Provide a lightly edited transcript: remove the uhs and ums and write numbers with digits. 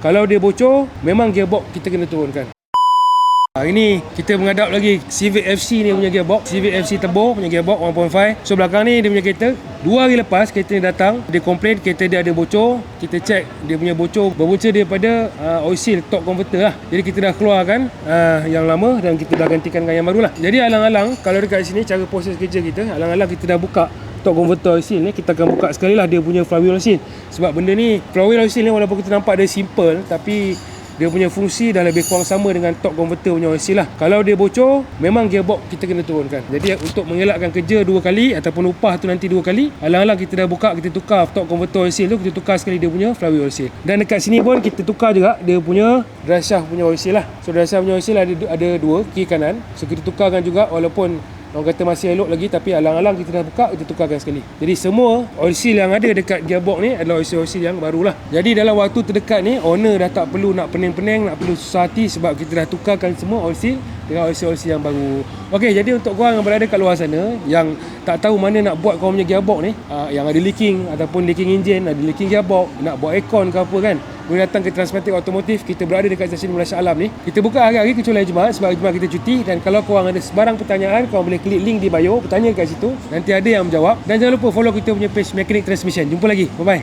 Kalau dia bocor, memang gearbox kita kena turunkan. Hari ni kita menghadap lagi Civic FC ni punya gearbox, Civic FC Turbo punya gearbox 1.5. So belakang ni dia punya kereta. 2 hari lepas kereta ni datang, dia komplain kereta dia ada bocor. Kita check dia punya bocor berpunca daripada oil seal torque converter lah. Jadi kita dah keluarkan yang lama dan kita dah gantikan dengan yang baru lah. Jadi alang-alang kalau dekat sini cara proses kerja kita, alang-alang kita dah buka torque converter oil seal ni, kita akan buka sekali lah dia punya flywheel oil seal. Sebab benda ni, flywheel oil seal ni walaupun kita nampak dia simple, tapi dia punya fungsi dah lebih kurang sama dengan torque converter punya oil seal lah. Kalau dia bocor, memang gearbox kita kena turunkan. Jadi untuk mengelakkan kerja 2 kali ataupun upah tu nanti 2 kali, alang-alang kita dah buka, kita tukar torque converter oil seal tu, kita tukar sekali dia punya flywheel oil seal. Dan dekat sini pun kita tukar juga dia punya drive shaft punya oil seal lah. So drive shaft punya oil seal ada 2, kiri kanan. So kita tukarkan juga walaupun orang kata masih elok lagi, tapi alang-alang kita dah buka, kita tukarkan sekali. Jadi semua oil seal yang ada dekat gearbox ni adalah oil seal yang barulah. Jadi dalam waktu terdekat ni, owner dah tak perlu nak pening-pening, nak perlu susah hati sebab kita dah tukarkan semua oil seal dengan oil seal yang baru. Okey, jadi untuk korang yang berada kat luar sana yang tak tahu mana nak buat korang punya gearbox ni, yang ada leaking ataupun leaking engine, ada leaking gearbox, nak buat aircon ke apa kan, boleh datang ke Transmatic Automotive. Kita berada dekat stesen Mula Shah Alam ni. Kita buka hari-hari kecuali Jumaat sebab Jumaat kita cuti. Dan kalau korang ada sebarang pertanyaan, korang boleh klik link di bio, bertanya kat situ, nanti ada yang menjawab. Dan jangan lupa follow kita punya page Mechanic Transmission. Jumpa lagi, bye bye.